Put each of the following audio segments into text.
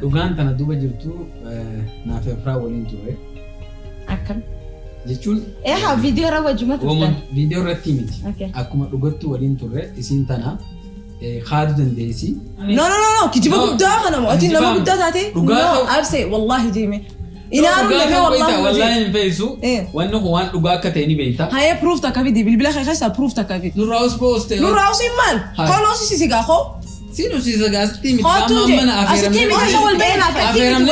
دوغان تنا دوبا جرتو نافع فرا ولين توري أكم جتون إيه فيديو روا جمعة ومن فيديو رتيمتي أوكي أكما دوغتو ولين توري إسين تنا خادو دنديسي لا كتبوا قدام أنا ما أتين لما قدام تاتي لا أبسي والله جيمي إنا أنا والله والله نفيسو وأنه هو أن دوغا كتيني بيتا هاي بروف تكافيدي بالبلا خيسا بروف تكافيد نراوس بوست نراوس إيمان خلاص سيسي خو سينو سيسا غاستي خاطو جي أستي مي أول بينا أفيرم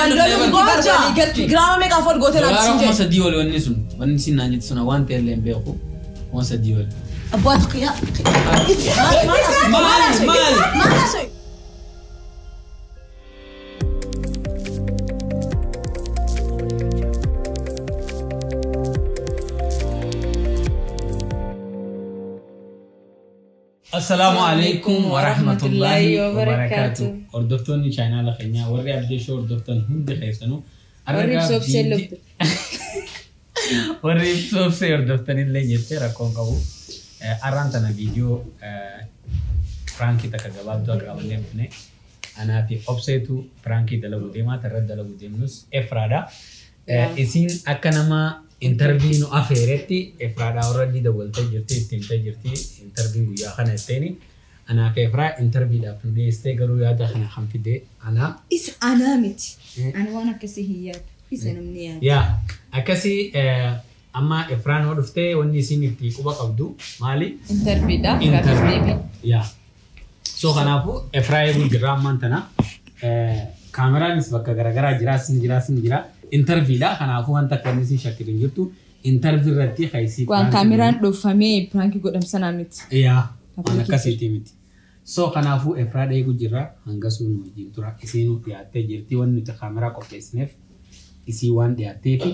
باجا جرام ميك أفور قوتنا بسنجي ما سديول ونسون ونسين نانيت سنا وان تيلين بيخو ما سديول أبوات قيا ما نسوي السلام عليكم ورحمة الله وبركاته. أردفتوني شاينا لخينيا وري أبدي شو أردفتون هم بخيسانو. وري بسوب سلوك. وري بسوب سير أردفتوني اللي جت ركون كابو. أرانتنا فيديو فرانكي تكجواب دو أقرأ بني. أنا في أبسيتو فرانكي دلوا ديما ترد دلوا ديمنوس إفرادا. إسين أكنما interview affaireti efrada already double tajirti interview ya khana tani ana fefra interview da fude stegaru ya da khana khamfide ana is anamiti ana wana kasi hiya isana mniya ya akasi amma efran wadufte wonni siniti kuba qabdu mali interview da ya so khana fu efra yul graman tana camera nisbaka garagara jira interview da kana fu anta kanisi shakirin jirtu interview ratti khaisi kwan kameran do fami prank godam sanamit ya ana kasiti miti so kana fu efrada yigu jira hanga sunu jintura isinu yaate jirti wonni ta camera ko pesnef isi wan yaate fi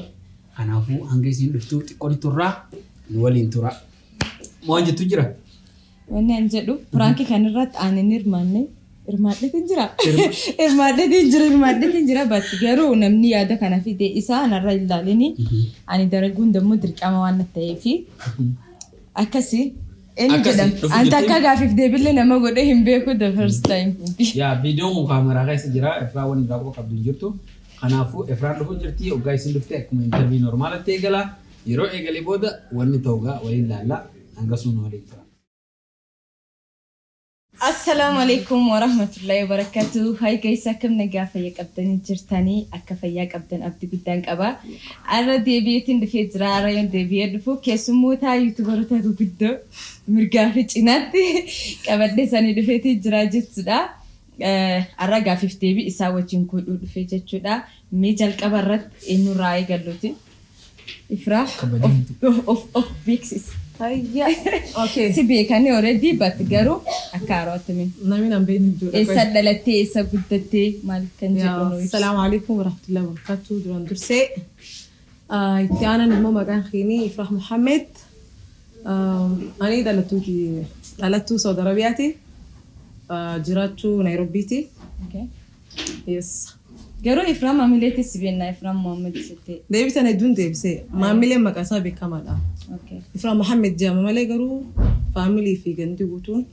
kana fu hanga isin duftu tikon turra ni walin tura mo jitu jira wonni anjedu prank kanirrat anenir manne irmaadde tinjira bat garuu namni yaada kana fide isa anarra ilaalini ani daraguun dammo dirqama waan ta'eefi akkasi jedham anta akka gaafif deebille nama godhe hin beeku the first time ya video mu camera gaisa jira efra wani dabo qabdu jirtu kanaafu efra dhufu jirti ogaa isin dhufte akkuma interview normal ta'e gala yeroo eegalee booda wanni ta'uga waliin laalla hanga sunu waliin tura. السلام عليكم ورحمة الله وبركاته. هاي كيسا كم نقافة يقبدن جرتاني أكفا يقبدن أبدي قدان قبا أرى ديبيتين دفيت زرارة يون ديبيت دفو كيسموتا يوتيوبرتا قدو مرقافة جناتي قبدن ساني دفيت جراجت سدا أرى قافف ديبي إساوة جنكو دفيت جدا ميجال قبرت إنو راي قلوتي إفراح of bixis okay sibe kani already but garu akarot min نامين عم بين الدور إسدلتي إسقطتي مالكن جبنو السلام عليكم ورحمة الله وبركاته دران درسي أنا نمو مكان خيني إفراح محمد أنا دلتو سعودي عربياتي جراتو نيروبيتي okay يس garu إفراح ماملتي سبينا إفراح محمد ستي ديبت أنا دون ديبسي ماملي مكاسا بكمال okay إفراح محمد جامع مالي garu family في جندي وطون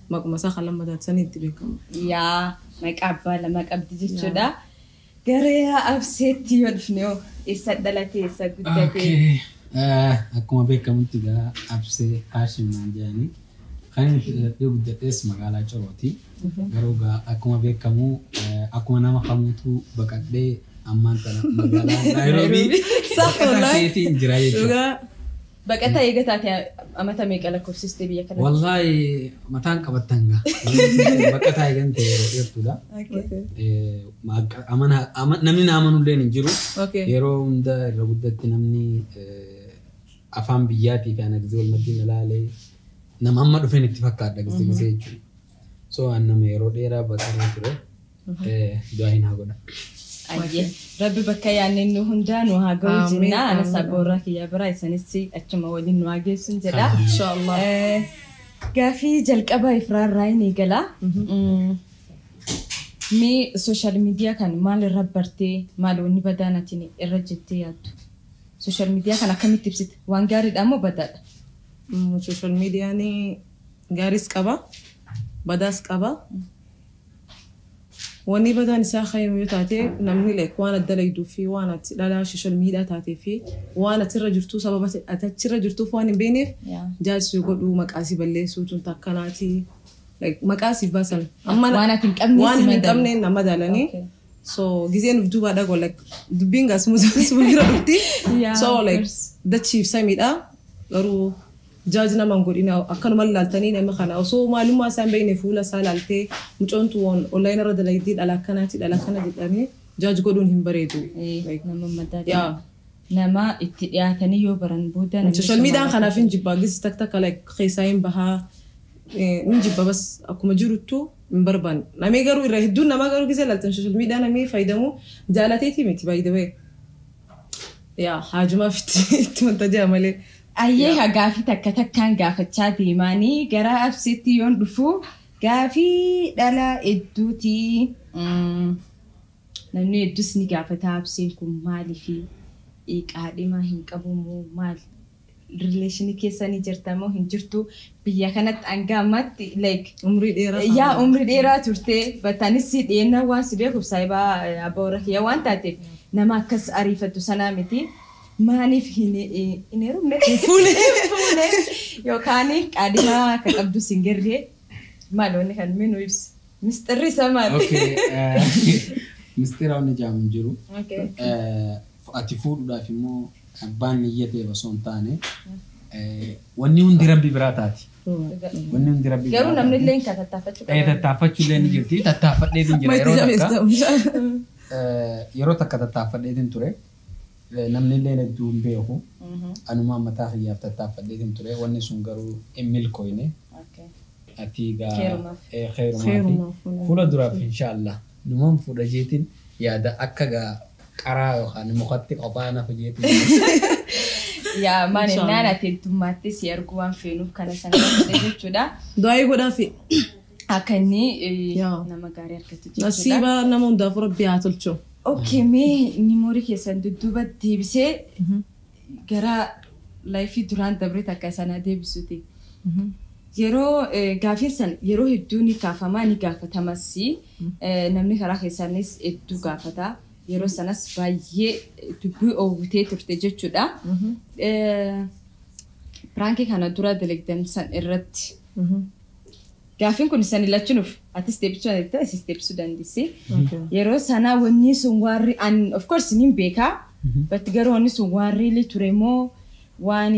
ما كمسا خلنا ما تسني تبيكم يا ما قبل جدا غير أبسط يودفنيو إسدلتي إسقطتي akkuma beekamu tiga abse hashim manjani kan yugda isma gala choroti garuga akkuma beekamu akkuma nama kamutu bakadde amantana magala Nairobi صح والله jira بقتا يقطعتي أمتى ميقالة كورسيستي بيا كده والله متان كبتنغا بقتا يغنتي يرتودا amana namni naamanu leen jiru yeroo hunda irra guddatti namni afaan biyyaatii fi ana gizee wal madina laalee nama amma dhufeen itti fakkaadha gizee jechuudha so annama yeroo dheeraa baqaree ture du'aa hin haa godha. ربي بكايا إنه هندان وهاجوجنا أنا صبورك يا براي سنسي أتشم أولين واجسون جدا إن شاء الله كافي جلك أبا إفرار رايني جلا مي السوشيال ميديا كان مال ربرتي مال وني بدانا تيني الرجتي ياتو السوشيال ميديا كان كم تبسط وانجارد أمو بدأ السوشيال ميديا يعني جارس كبا بداس كبا واني بدان ساخي ميوتاتي نمني لك وانا دليدو في وانا لا شيشل ميدا تاتي في وانا ترجرتو سببت اترجرتو فواني بيني جالس يقولوا مقاسي بلسو تنتا كناتي like مقاسي باسن اما وانا تنقمني نمدالني so gizen vduba da go like dubinga smugira dutti so like the chief samida garu jajna mangorina akan malaltani ne makana so maluma san bayne fula salalte mucontu won online rada laydid ala kanati dani jaj godun himbaredu like nama ittiyatani yo baran bodan social media khana fin jibba gis takta like khisain baha نجيب بس أكو مجرورتو من بربان نامي قالوا يرهدون ما قالوا كذا لا تنشل ميدا نامي فايدمو جالتي ميتي باي ذا واي يا حاجة ما فتي منتجة مالي أيه قافي تك كان قافتشا ديماني قرا أبسيتي يون بفو قافي دلا إدوتي نمني إدوسني قافتها أبسينكم مالي في إيك هادي ما هنك أبو مو مال relation كيساني جرتامو هنجرتو بيا كانت أنجامات like عمري ديرا تورتي بتانيسي دينا واسبيك وسايبا أبورك يا وانتاتي نما كس عريفة تسنامتي ما نفهني إنيرو فوني يو كاني قادما كابدو سينجري ما لوني كان منو يبس مستر سامال أوكي مستر أوني جام جرو أوكي أتفور دا في مو بان يته بسونتانه wanni hundi rabbi biraataati wanni hundi rabbi garuu namni illee kan tattaafachuu illee ni jirti tattaafadhee din jira yeroo takka tattaafadhee din ture namni illee hedduu hin beeku anuma mataa xiyyaaf tattaafadhee din ture wanni sun garuu milkooyne ati gaa khayrumaa fuula duraaf inshallah numan fuudha jeetiin yaada akka gaa qaraa yookaan mukatti qofaana fujeetiin يا مان النانا تنتماتي سيركوان فينو كان سنة تجودا داي غدا في أكني نما غارير كتجودا نصيبا نمون دافور بياتلشو أوكي مي نيموري كيسان دوبا ديبسي غرا لايفي دوران دبريتا كاسانا ديبسوتي يرو غافيسان يرو هدوني كافاماني غافتامسي نمني خرا كيسانيس ادو غافتا yeroo sanas baay'ee dubbii oowwitee turte jechuudha. Pirankii kana dura dalagdan san irratti. Gaafiin kun san ilachuuf ati steepsuu dandeetta asi steepsuu dandeessi. Yeroo sana wanni sun warri of course nin beekaa but garuu wanni sun warri li ture moo waan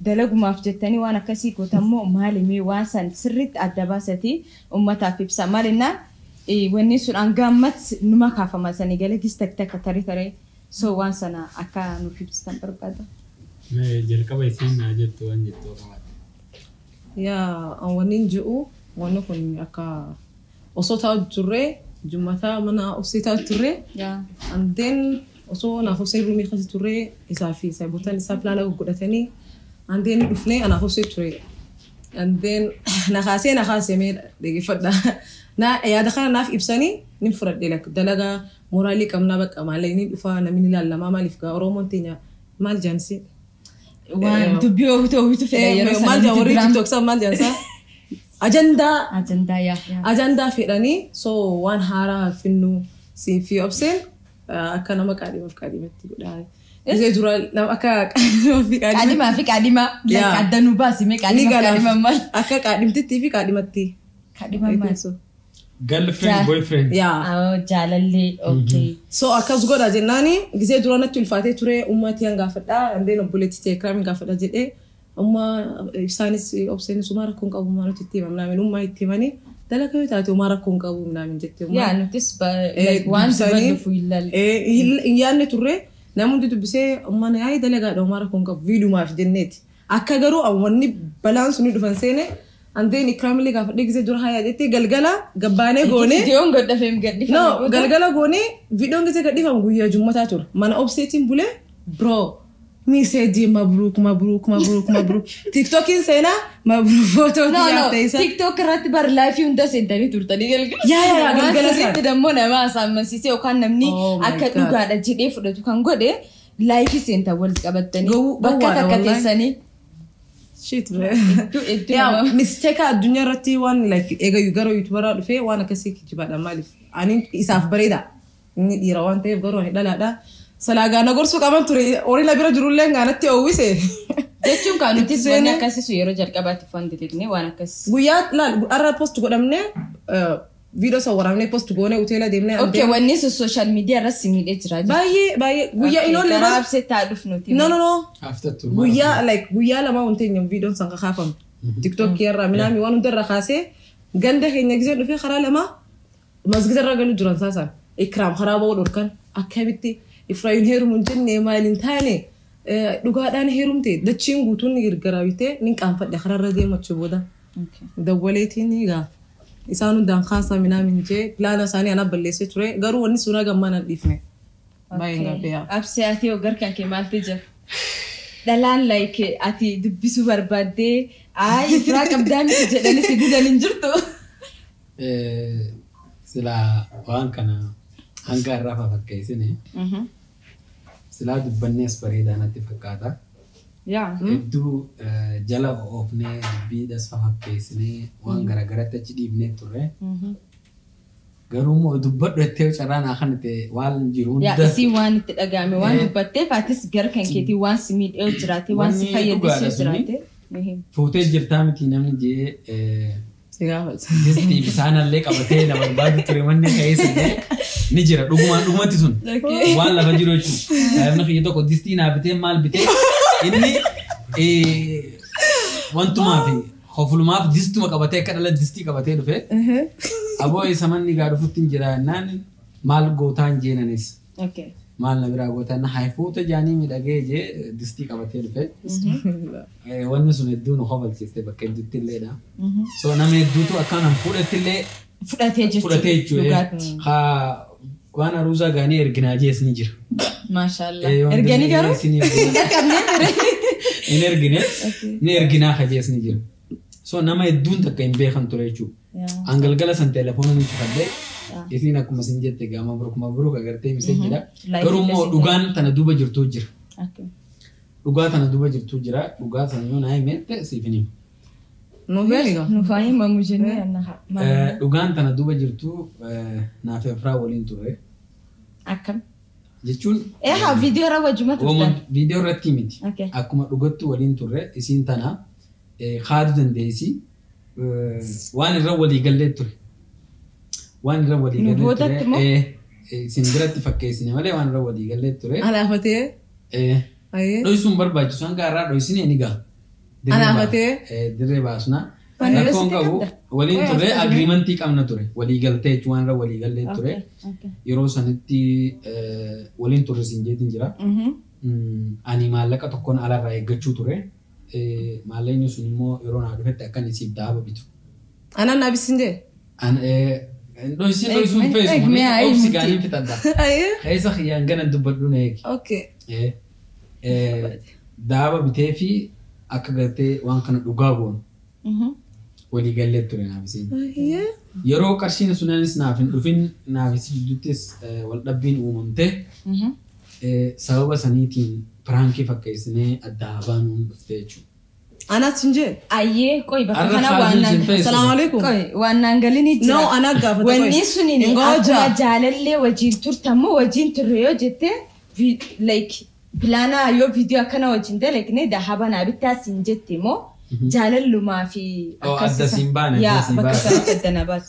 dalagumaaf jettanii waan akkasii gootammoo maalimee waan san sirriitti adda baasati uummataaf ibsa maalinna wanni sun angaammat numa kaafama sanii galee gis takka tarii so waan sana akka nuuf ibsitan barbaada. Jalqaba isiin naa jettu waan jettu qabaate. Yaa wanni ji'u wanni kun akka osoo taa'u turre jummataa mana obsee taa'u turre and then osoo naaf obsee ruumii kasi turre isaa fi saayibootaan isaa pilaana godhatanii and then dhufnee anaaf obsee turre and then nakaasee mee dhaggeeffadha. na yaada kana naaf ibsanii nin fudhadhe lak dalaga moraalii qabnaa bakka maalee ni dhufa namni ilaallama maaliif gaa oromoon teenya maal jaansi waan dubbii oowwitu fedha yeroo sana maal jaan warri tiktok san maal jaansa ajandaa fedhanii so waan haaraa finnu siin fi obseen akka nama qaadimatti godhaa Ise dura nama akka qaadima fi qaadima qaaddanuu baasime qaadima maal akka qaadimtitti fi qaadimatti girlfriend boyfriend jaalallee okay so akkas godha jennaani gisee dura natti ulfaatee ture ummati hangaafadha andeen obboleetti ta'e kraam hangaafadha jedhee amma isaanis obseenis ummaa rakkoon qabu ummaa nuti itti himamnaamin ummaa itti himanii dalaga yoo taate ummaa rakkoon qabu himnaamin jettee yaa nutis waan dubbadduuf yaadne turre namoonni dubbisee ummaan yaa'ii dalagaadha ummaa rakkoon qabu viidumaaf jenneeti akka garuu wanni balaan suni dhufan seene andeen ikramli gaafadhe gisee dura hayaa jettee galgala gabbaanee goone viidiyoon godhafeem gadhifame no galgala goone viidiyoon gisee gadhifam guyyaa jummataa ture mana obseetiin bulee bro message mabruk tiktokin seena mabruk photo no tiktok irratti bar live hunda seentanii turtanii galgala galgala seetti dammoo nama asaammansiisee yookaan namni akka dhugaadha jedhee fudhatu kan godhe live seenta wal qabattanii bakka takka teessanii shit yaa mistake addunya irratti waan like ega yugaro youtubera dhufe waan akasii kijibadha maalif ani isaaf bareeda inni dhiira waan ta'eef garuu ani dhalaadha salaagaa nagorsu qaban ture ori la bira jirullee ngaanatti owwise jechuun kan nuti waan akkasiisu yeroo jalqabaatti fan diligne waan akkas guyyaa laal arra post godhamne video sawaramne post goone hoteela deemne okay wanni social media irratti miidhee jira baay'ee guyyaa inolle raabse taaduf nuti no after two guyyaa like guyyaa lama wonteenya video san ka khafam tiktok yerra minami waan hundarra khaase ganda keenya gisee dhufe khara lama masgid irra galu jiran saasan ikram kharaaba dhorkan akkabitti ifraayun heerumun jenne maalin taane dhugaadhaan heerumte dachiin guutuun ni gargaraawite nin qaanfadhe khararra deemachu booda dawwaleetiin gaa isaanu dan khasa minaamin je plana sani ana balleesse ture garuu wanni suna gammanan dhifne baay'ee gabeya abse ati ogarkan ke maalte jira dalaan like ati dubbisu barbaadde ay fira qabdaan jedhani sididan injirtu sila waan kana hanga rafa fakkeessine sila dubbannees bareedaanatti fakkaata yaa hedduu jala oofnee dubbiidhas fakkeessinee waan garagaraatti achi dhiibnee turre garuu immoo dubbadhu jettee carraan akkanatti waan jiru yaa isii waan itti dhagahame waan dubbatteef atis gara kan keetii waan si miidhee jiraate waan si fayyadisee jiraate fuutee jirtaa miti namni jee sigaafat distii bisaanallee qabatee na barbaadu ture wanni keessallee ni jira dhugumatti sun waan lafa jiru jechuudha namni xiyya tokko distii naa bitee maal bitee inni wantumaa fi hofulumaaf distuma qabatee akka dhala distii qabatee dhufe aboo isa manni gaa dhufutti hin jira naan maal gootaan jeenanis maal na biraa gootaan haifuuta jaanii midhagee jee distii qabatee dhufe wanni sun hedduu nu hofalchiiste bakka hedduutti illeedha so nama hedduutu akkanaan fudhattillee fudhatee jechuudha waan aruusaa gaanii erginaa jees ni jira maashaallah erganii garuu in ergine ni erginaa kajees ni jira so nama hedduun takka hin beekan ture jechuudha angalgala san telefoona ni cufadhee isiin akkuma sin jette gaa mabruk agartee misee jira garuu immoo dhugaan tana duuba jirtuu jira dhugaa tana duuba jirtuu jira dhugaa sana yoo naa himette siifin hima nu fahimamu jennee annaha dhugaan tana duuba jirtuu naaf afraa waliin ture akkam jechuun video irra wajjuma turtan video irratti miti akkuma dhugattu waliin turre isiin tana haadu dandeessi waan irra walii gallee ture waan irra walii gallee ture isin biratti fakkeessine malee waan irra walii gallee ture alaafatee dhoysuun barbaachisu hanga irraa dhoysine ni gaa alaafatee dirree baasna rakkoon qabu waliin turre agreementii qabna ture walii galtee jechuun waan irra walii gallee ture yeroo sanitti waliin turre siin jeetiin jira ani maallaqa tokkoon alarraa eeggachuu ture maallaqni sun immoo yeroo naa dhufetti akkan isiif daaba bitu anaan naabisin jee dhoysuun feesbuun obsi gaanii fixadha keessa kiyyaan gana dubbadhu na eegi daaba bitee fi akka gartee waan kana dhugaa goonu walii gallee ture naafisiin yeroo qarshiin sunanis naaf hin dhufin naafisi jidduuttis wal dhabbiin uumamte sababa saniitiin piraankii fakkeessinee adda baanuun dhufte jechuudha. Anaat sin jee? Ayyee qoy bakka kana waannaan salaamu alaikum qoy waannaan galini jira. No anaat gaafata qoy. Wanni suniin akkuma jaalallee wajjin turtamoo wajjin turre yoo jette like pilaana yoo video akkana wajjin dalagne dahaba naa bittaa sin jette moo jaalallumaa fi adda siin baane yaa bakka sana addana baas.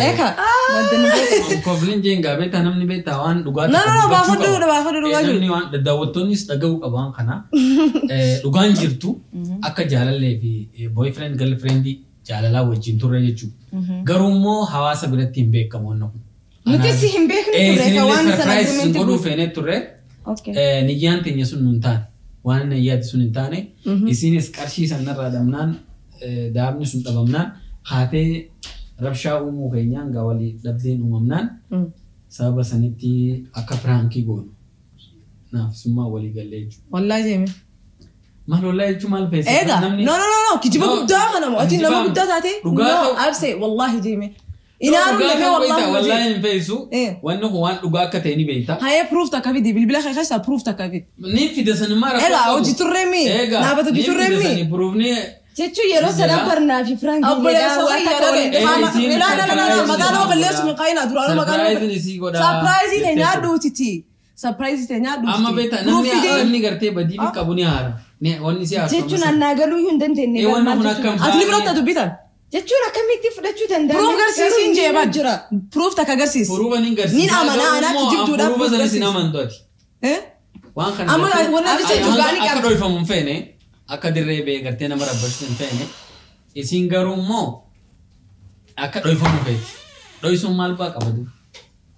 Eka koofliin jeengaa beektaa namni beektaa waan dhugaatii no baafadhu dhugaa jiru namni waan daawwattoonnis dhaga'uu qaban kana dhugaan jirtu akka jaalallee fi boyfriend girlfriend jaalalaa wajjin turre jechuudha garuu immoo hawaasa biratti hin beekamu wannan kun nuti si hin beekne turre ka waan sana argument godhuu feene turre niyyaan teenya sun nun taane waan niyyaati sun hin taane isinis qarshii sanarraa dhabnaan daabni sun dhabamnaan haatee rabshaa uumuu keenyaan gaa walii dhabdeen uumamnaan sababa sanitti akka piraankii goonu naafisummaa walii gallee jechuudha. Wallaahi jeeme. Maal wallaahi jechuun maal feesisa? Eegaa no kijiba guddaa kana moo ati nama guddaa taate? No abse wallaahi jeeme. inaan lama wallahi in faysu wanno waan dhugaa akka ta'e ni beeyta haya proof takabidi bilbila khaysa proof takabidi ni fidasan mara ega oji turremi naabata biturremi ni proof ni jechu yeroo sana barnaa fi frank la magana ballees min qayna durano magana surprise te nyaadu titi surprise te nyaadu amma beta namni garte badii qabu ni haara ne wonni si haara jechu nannagalu hundantenne atli birata dubitan jechuun akkamitti fudhachuu danda'a? Proof garsiisiin jeebaa jira. Proof takka garsiis. Proof ani garsiis. Nin amanaa anaatti jibduudha. Proof sana sin amantu ati. Waan kana. Amma wanna jecha dhugaani akka dhoyfamu hin feene akka dirree bee gartee nama rabbarsu hin feene isin garuu immoo akka dhoyfamu feeti. Dhoysuun maal baa qabatu?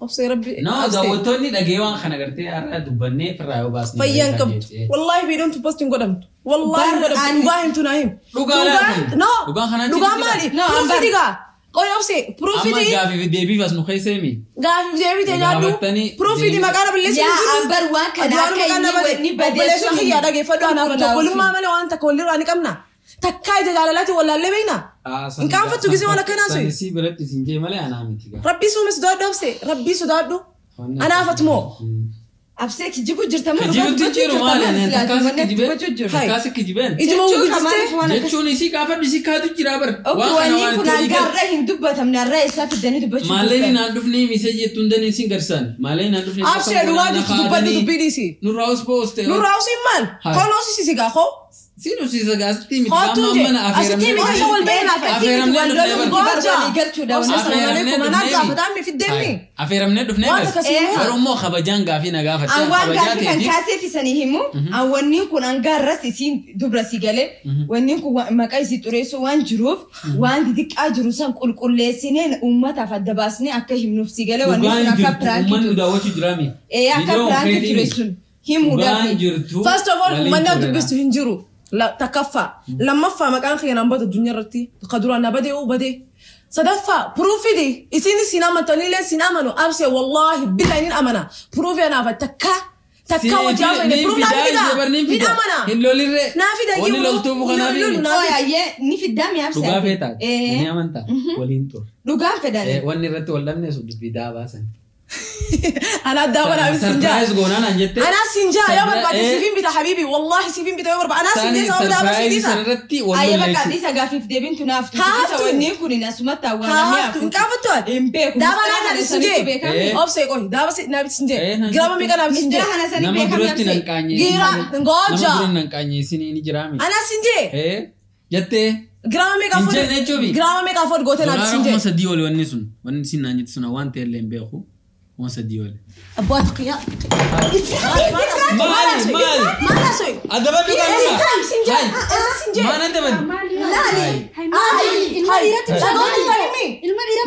Obsee rabbi. No daawwattoonni dhagee waan kana gartee har'a dubbannee firraa yoo baasne. Fayyaan qabdu. Wallahi viidiyoon postiin godhamtu. Wallahi godhamtu. Dhugaa himtu naa him. No. Dhugaa maali? Proofi digaa. Qoy obsee. Proofi di. Amma gaafi deebii bas nu keesseemi. Gaafi deebii tee nyaaddu. Proofi di maqaa balleessu jiru. Yaa ambar waan kana akka inni wanni badeessu hin yaa dhageeffadhu anaaf tokkolummaa malee waan takka walirraa ni qabna. Takkaa ija jaalalaati wallaallee beekna. In qaanfattu gisee waan akkanaa sun. Si biratti isin jee malee anaa miti gaa. Rabbii suuma sodaadhu obsee. Rabbii sodaadhu. Anaafat moo. Absee kijibu jirta moo kijibutti jiru maali takkaasi kijibeen ijuma gurgurtee jechuun isii qaafadhu isii kaatu jira bar waan kun angaarra hin dubbatamne arraa isaa fiddanii dubbachuu maaleen naan dhufnee misee jettuun danii isin garsan maaleen naan dhufnee absee dhugaa jirtu dubbadhu dubbiidhiisi nurraa'us pooste nurraa'us hin maal koloosi sisi gaa koo Sino si sagasti mi kama mana afeeramne wal bayna afeeramne afeeramne dufne garumo khabajan gafi na gafa khabajate kan kaase fisani himu awani kun angarras isin dubra sigale wani kun maqay si tureso wan juruf wan diqa jurusan qulqulleesine ummata fadabasne akka himnuf sigale wani kun akka prank man dawati drami akka prank turesun himu dafi first of all man dubistu hinjuru لا تكفى لما فا مكان خينا نبض الدنيا رتي قدرنا بدي وبدي صدفة بروفي دي إسيني سينما تاني سينما نو أرسي والله بالله إن أمانة بروفي أنا فتكا وجابة بروف نافي دا من أمانة نافي دا وني لو توبو خنافي نفي الدم يا أرسي لغا فيتا ني أمانتا ولينتو لغا فيتا وني رتي ولمني سود في دا باسن أنا داونا بسنجا أنا سنجا يا بربع سيفين بتا حبيبي والله سيفين بتا يا بربع أنا سنجا سوى دا بس ديسا أيه بقى ديسا قافي في ديبين تنافتو ديسا ونيكو لناس متا وانا هافتو انكافتو امبيكو دابا أنا سنجا أوفسي قوي دابا نابي سنجا جرامة ميكا نابي سنجا أنا سنجا بيكا نابسي جيرا نغوجا أنا سنجا جتة جرامة ميكا فود جرامة ميكا فود قوتي نابي سنجا ما سدي ولا ونسون ونسين نانجت سنا وان تيرلين بيخو ما سدي ولا أبوات قيا مال ما نسوي أدبا بيكا ما ندبا لا لي المديرة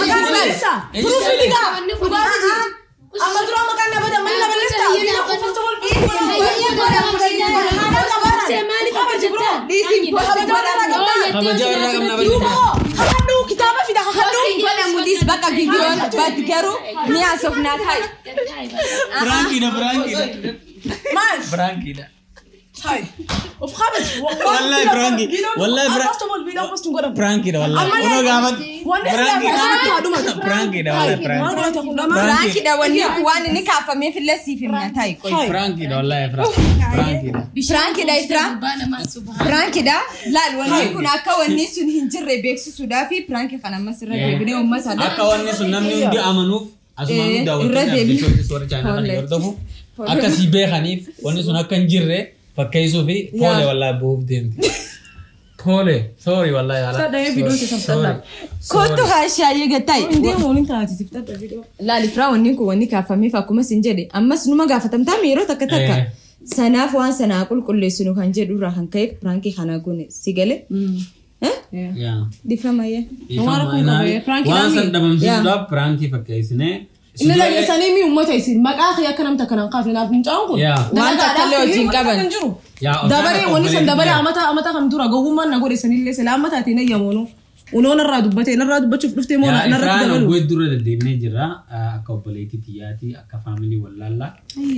مكان بلسا بروفي لغا أما دروا مكان نبدا من بلسا كتابة في داخل خدو ولا مديس بقى فيديو باتكرو نيا سفنات هاي برانكي ده مال برانكي ده هاي وف خابت والله برانكي والله برانكي ده والله انا قامت برانكي ده والله برانكي ده ونيكو واني نكافة مين في اللسي في مناتاي كوي برانكي ده والله برانكي ده برانكي ده إسرا برانكي ده لا ونيكو ناكا ونيسو نهنجر بيكسو سودافي برانكي خانا مسر ربيبني ومسا أكا ونيسو نمني ودي أمانوف أسمانو داوتنا بيشوتي سورة جانا خانا يردفو أكا سيبه خانيف ونيسو ناكا نجره فكيسو في بولي والله بوف ديمتي بولي سوري والله يالا كنتو هاشا يغتاي لا لفرا ونيكو ونيكا فامي فاكوما سنجدي أما سنو ما غافتم تاميرو تكتاكا سناف وان سنا كل لسنو خانجدو راهن كيف برانكي خانا غوني سيغلي دفرا مايا وان دبم برانكي فكيسني إن لا يساني مي وما تيسير ما كأخي يا كلام تكلم قافي ناف نجاوكو وانت تلو جين كابن دبري ونيسن دبري أمتا كم ترى جوهم ما نقول يساني ليه سلام ما تاتينا يمونو ونون الرادو بتشوف لفتي مونا نرادو بتقولوا ويد درة الدبنة جرا أكبريتي تياتي أكفاميلي ولا لا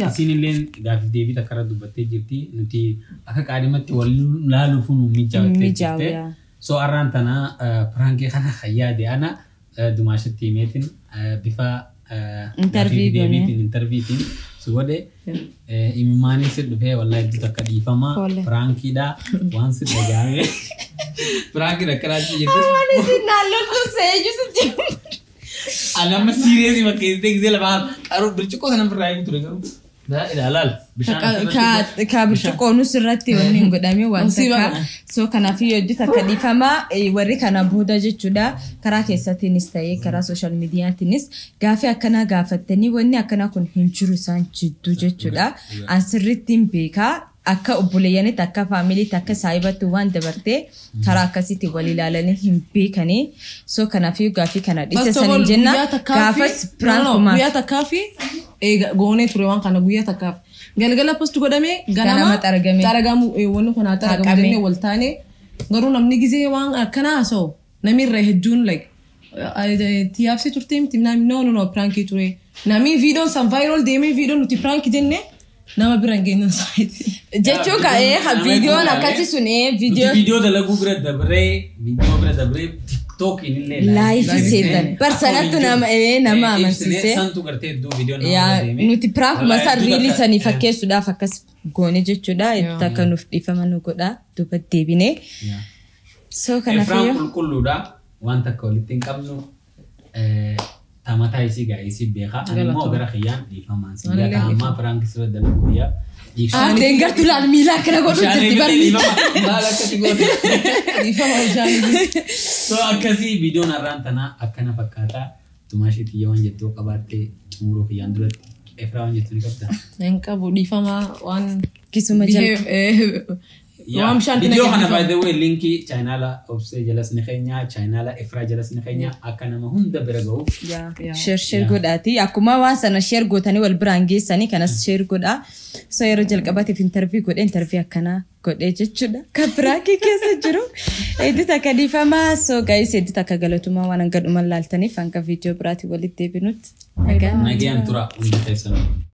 سين اللين دافي ديفيد أكرادو بتجرتي نتي أكاكادمة تولي لا لفون ميجاو So arrantana pranki kana khayyade ana dumashi timetin bifa interview so wode imani sit be wallahi dutakka difama pranki da once dagame pranki da karati yetu wala dinallo to say just ana ma serious ma kiste gizela ba aro birchiko kana pranki turega لا لا لا كابشكو نسرتي ونين قدامي وانتكا سو كان في يدك كديفما وريك انا بودا جچودا كراكي ساتينستاي كرا سوشال ميديا تنس غافي اكنا غافتني وني اكنا كون هنچرو سان جدو جچودا انسرتين بيكا akka obboleeyyan takka family takka saayibatu waan dabarte karaa akkasitti wal ilaalanii hin beekanii so kanaaf gaafi kana dhisa sanin jenna gaafas prankuma guyyaa takkafi goone ture waan kana guyyaa takkaaf galgala post godhame ganama taragamu wonu kana taragamu jenne waltaane garuu namni gizee waan akkana so namirra hedduun like tiyaafsi turteem timnam no pranki ture nami video san viral deme video nuti prank jenne nama birangena site jechu ka video na kasi sune video da lagu dabre TikTok inille live sedan personatu nama amasise santu garte do video na ya nuti prank masar really sani fakkeessu da fakkas goone jechuudha ittaka nuuf dhifamanu godha duba deebine so kana fiyo kulluda wanta kolitin qabnu tamata isi ga isi beha animo gara khiyan difaman singa amma prank sura dalaguya dengar tulan mila kana godu jetti barmi mala kategori difama jani so akasi video na rantana akana fakata tumashi tiyawan jetto qabate muro khiyan durat efrawan jettu ni qabta enka difama wan kisuma jal video hana by the way linki channel obse jalas nikhenya channel efra jalas nikhenya akana ma hunda beragaw share godati akuma wasana share gotani wal brangi sani kana share goda so yero jalqabati interview akana gode jechuda kabraki kesa jiru edita kadifama so guys edita kagalotuma wana gaduma laltani fanka video brati walitte binut nagan tura unda tesana